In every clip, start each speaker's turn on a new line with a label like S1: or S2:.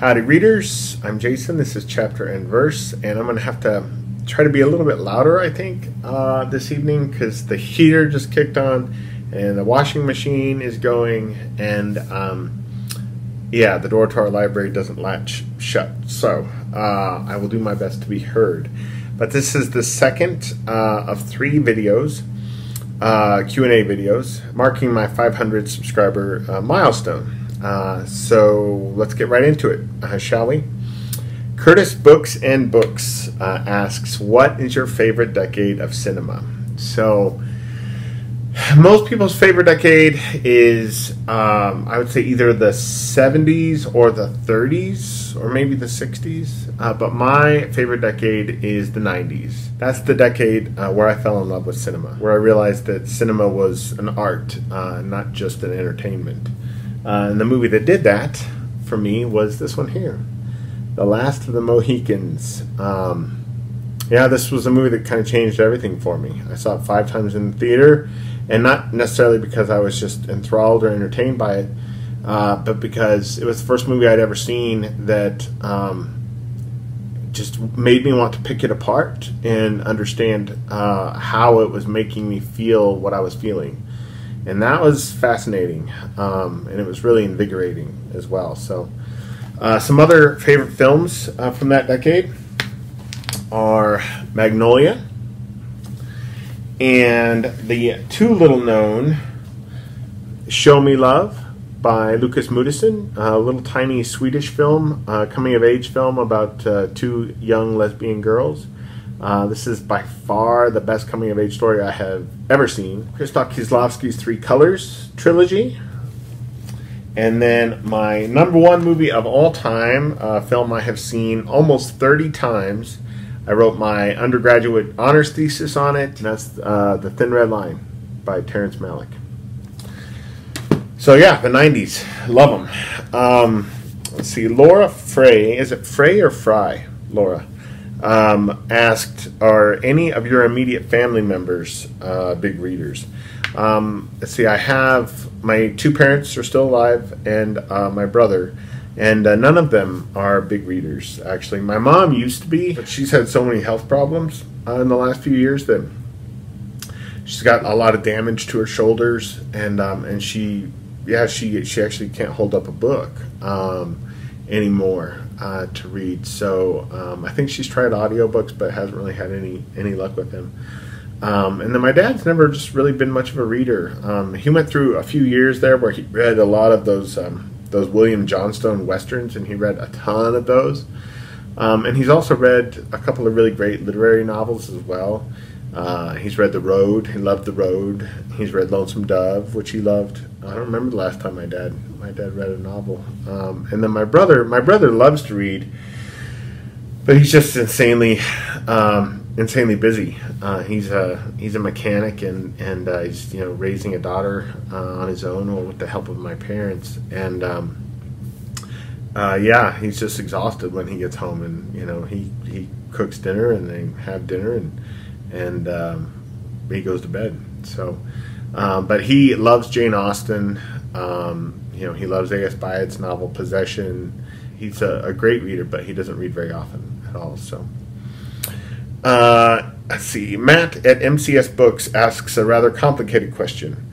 S1: Howdy readers, I'm Jason. This is Chapter and Verse, and I'm going to have to try to be a little bit louder, I think, this evening because the heater just kicked on and the washing machine is going, and yeah, the door to our library doesn't latch shut, so I will do my best to be heard. But this is the second of 3 videos, Q&A videos, marking my 500 subscriber milestone. So let's get right into it, shall we? Curtis Books and Books asks, what is your favorite decade of cinema? So most people's favorite decade is, I would say, either the 70s or the 30s or maybe the 60s. But my favorite decade is the 90s. That's the decade where I fell in love with cinema, where I realized that cinema was an art, not just an entertainment. And the movie that did that for me was this one here, The Last of the Mohicans. Yeah, this was a movie that kind of changed everything for me. I saw it 5 times in the theater, and not necessarily because I was just enthralled or entertained by it, but because it was the first movie I'd ever seen that just made me want to pick it apart and understand how it was making me feel what I was feeling. And that was fascinating, and it was really invigorating as well. So some other favorite films from that decade are Magnolia and the 2 little known Show Me Love by Lukas Moodysson, a little tiny Swedish film, coming of age film about 2 young lesbian girls. This is by far the best coming-of-age story I have ever seen. Krzysztof Kieślowski's 3 Colors trilogy. And then my #1 movie of all time, a film I have seen almost 30 times. I wrote my undergraduate honors thesis on it, and that's The Thin Red Line by Terrence Malick. So yeah, the 90s. Love them. Let's see, Laura Frey. Is it Frey or Fry? Laura. Asked, are any of your immediate family members big readers? Let's see, I have, my 2 parents are still alive, and my brother, and none of them are big readers, actually. My mom used to be, but she's had so many health problems in the last few years that she's got a lot of damage to her shoulders, and she actually can't hold up a book anymore to read. So I think she's tried audiobooks but hasn't really had any luck with them. And then my dad's never just really been much of a reader. He went through a few years there where he read a lot of those William Johnstone westerns, and he read a ton of those. And he's also read a couple of really great literary novels as well. He's read The Road. He loved The Road. He's read Lonesome Dove, which he loved. I don't remember the last time my dad read a novel. And then my brother loves to read, but he's just insanely busy. He's a mechanic, and he's raising a daughter on his own, or with the help of my parents. And yeah, he's just exhausted when he gets home, and he cooks dinner, and they have dinner, and he goes to bed. So, but he loves Jane Austen. He loves A.S. Byatt's novel Possession. He's a great reader, but he doesn't read very often at all. So, let's see. Matt at MCS Books asks a rather complicated question.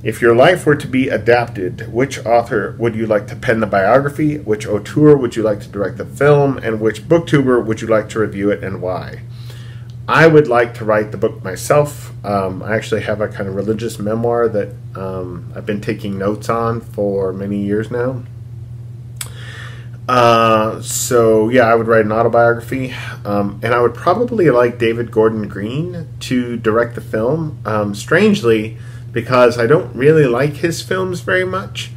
S1: If your life were to be adapted, which author would you like to pen the biography? Which auteur would you like to direct the film? And which booktuber would you like to review it, and why? I would like to write the book myself. I actually have a kind of religious memoir that I've been taking notes on for many years now. So yeah, I would write an autobiography, and I would probably like David Gordon Green to direct the film. Strangely, because I don't really like his films very much,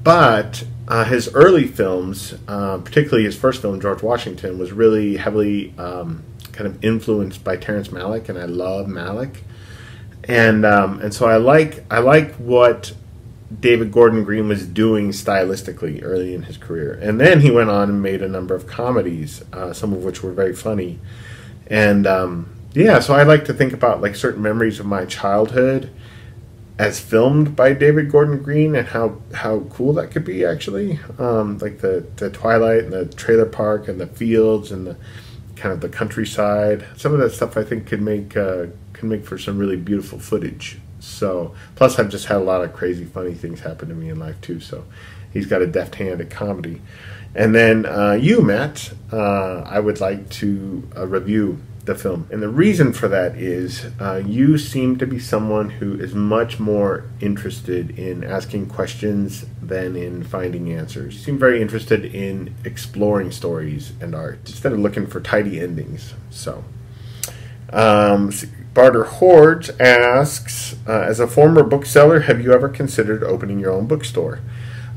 S1: but his early films, particularly his first film, George Washington, was really heavily kind of influenced by Terrence Malick, and I love Malick, and so I like what David Gordon Green was doing stylistically early in his career. And then he went on and made a number of comedies, some of which were very funny. And yeah, so I like to think about like certain memories of my childhood as filmed by David Gordon Green, and how cool that could be, actually. Like the twilight and the trailer park and the fields and the kind of the countryside. Some of that stuff I think could make for some really beautiful footage. So, plus I've just had a lot of crazy funny things happen to me in life too, so he's got a deft hand at comedy. And then you, Matt, I would like to review the film. And the reason for that is you seem to be someone who is much more interested in asking questions than in finding answers. You seem very interested in exploring stories and art instead of looking for tidy endings. So, Barter Horge asks, as a former bookseller, have you ever considered opening your own bookstore?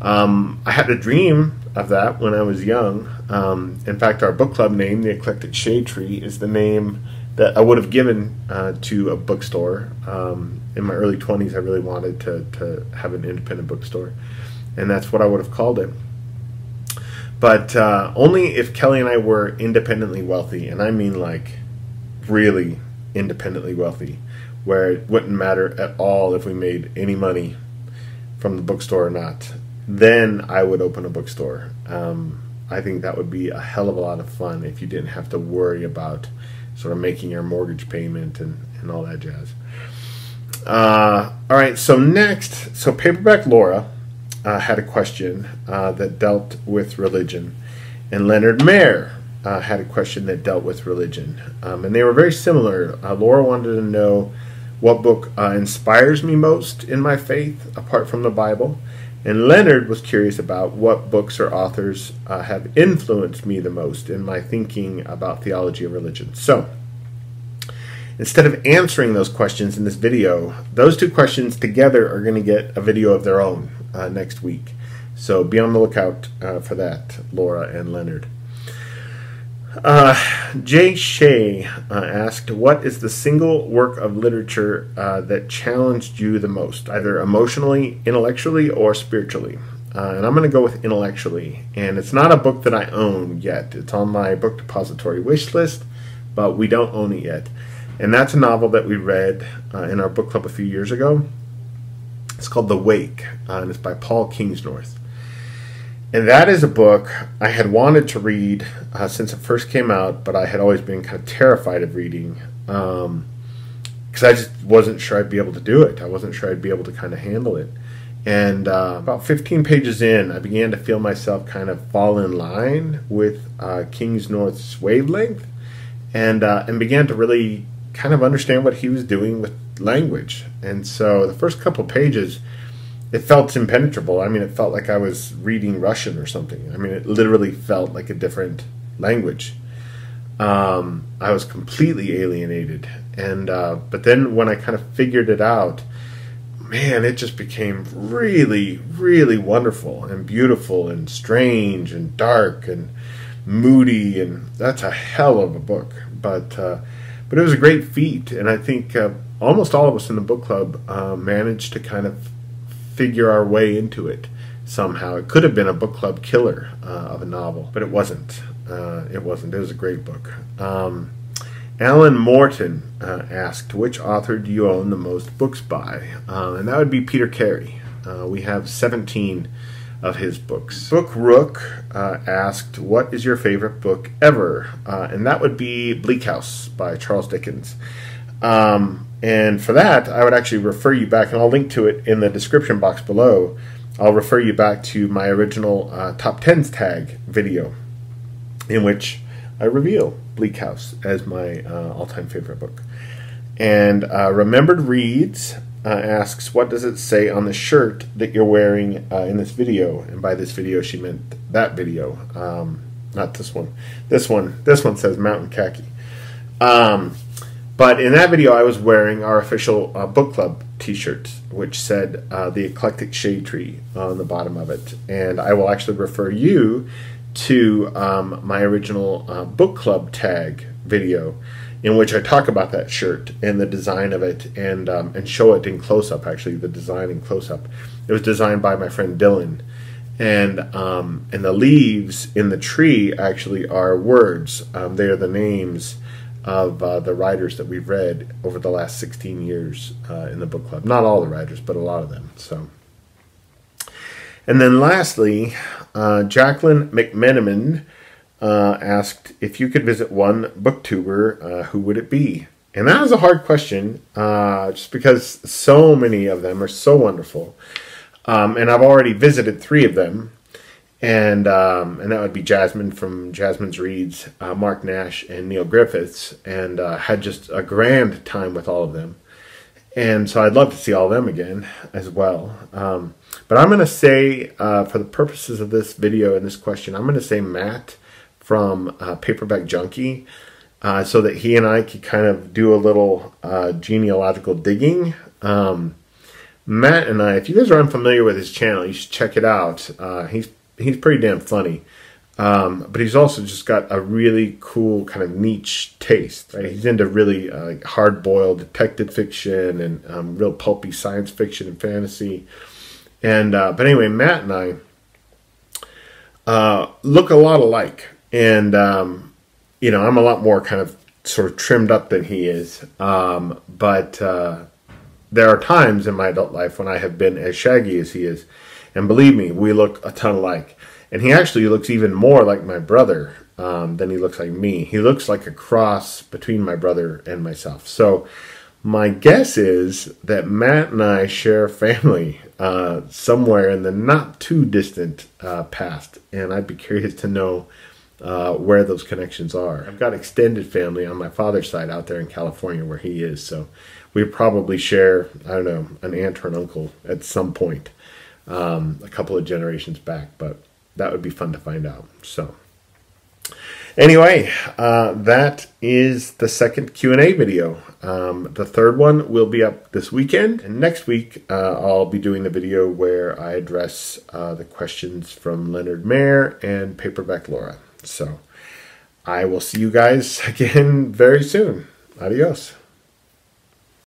S1: I had a dream of that when I was young. In fact, our book club name, the Eclectic Shade Tree, is the name that I would have given to a bookstore. In my early 20s, I really wanted to have an independent bookstore, and that's what I would have called it. But only if Kelly and I were independently wealthy, and I mean like really independently wealthy, where it wouldn't matter at all if we made any money from the bookstore or not. Then I would open a bookstore. I think that would be a hell of a lot of fun if you didn't have to worry about sort of making your mortgage payment and all that jazz. All right, so next, so Paperback Laura had a question that dealt with religion, and Leonard Mayer had a question that dealt with religion, and they were very similar. Laura wanted to know what book inspires me most in my faith apart from the Bible, and Leonard was curious about what books or authors have influenced me the most in my thinking about theology of religion. So, instead of answering those questions in this video, those two questions together are going to get a video of their own next week. So be on the lookout for that, Laura and Leonard. Jay Shea asked, what is the single work of literature that challenged you the most, either emotionally, intellectually, or spiritually? And I'm going to go with intellectually. And it's not a book that I own yet. It's on my book depository wish list, but we don't own it yet. And that's a novel that we read in our book club a few years ago. It's called The Wake, and it's by Paul Kingsnorth. And that is a book I had wanted to read since it first came out, but I had always been kind of terrified of reading because I just wasn't sure I'd be able to do it. I wasn't sure I'd be able to kind of handle it. And about 15 pages in, I began to feel myself kind of fall in line with Kingsnorth's wavelength, and began to really kind of understand what he was doing with language. And so the first couple pages, it felt impenetrable. I mean, it felt like I was reading Russian or something. I mean, it literally felt like a different language. I was completely alienated. And but then when I kind of figured it out, man, it just became really, really wonderful and beautiful and strange and dark and moody. And that's a hell of a book. But it was a great feat. And I think almost all of us in the book club managed to kind of figure our way into it somehow. It could have been a book club killer of a novel, but it wasn't. It wasn't. It was a great book. Alan Morton asked, which author do you own the most books by? And that would be Peter Carey. We have 17 of his books. Book Rook asked, what is your favorite book ever? And that would be Bleak House by Charles Dickens. And for that, I would actually refer you back, and I'll link to it in the description box below. I'll refer you back to my original Top 10s tag video, in which I reveal Bleak House as my all-time favorite book. And Remembered Reads asks, what does it say on the shirt that you're wearing in this video? And by this video, she meant that video, not this one. This one says Mountain Khaki. But in that video, I was wearing our official book club t-shirt, which said the Eclectic Shade Tree on the bottom of it. And I will actually refer you to my original book club tag video, in which I talk about that shirt and the design of it, and show it in close-up, actually, the design in close-up. It was designed by my friend Dylan. And the leaves in the tree actually are words. They are the names of the writers that we've read over the last 16 years in the book club. Not all the writers, but a lot of them. So, and then lastly, Jacqueline McMenamin asked, if you could visit one booktuber, who would it be? And that was a hard question, just because so many of them are so wonderful. And I've already visited 3 of them. And that would be Jasmine from Jasmine's Reads, Mark Nash, and Neil Griffiths, and had just a grand time with all of them. And so I'd love to see all of them again as well. But I'm going to say, for the purposes of this video and this question, I'm going to say Matt from Paperback Junkie, so that he and I could kind of do a little genealogical digging. Matt and I, if you guys are unfamiliar with his channel, you should check it out. He's pretty damn funny, but he's also just got a really cool kind of niche taste. Right? He's into really like hard-boiled detective fiction and real pulpy science fiction and fantasy. And but anyway, Matt and I look a lot alike, and you know, I'm a lot more kind of sort of trimmed up than he is. But there are times in my adult life when I have been as shaggy as he is. And believe me, we look a ton alike. And he actually looks even more like my brother than he looks like me. He looks like a cross between my brother and myself. So my guess is that Matt and I share family somewhere in the not too distant past. And I'd be curious to know where those connections are. I've got extended family on my father's side out there in California where he is. So we probably share, I don't know, an aunt or an uncle at some point. A couple of generations back, but that would be fun to find out. So anyway, that is the second Q&A video. The third one will be up this weekend, and next week I'll be doing the video where I address the questions from Leonard Mayer and Paperback Laura. So I will see you guys again very soon. Adios.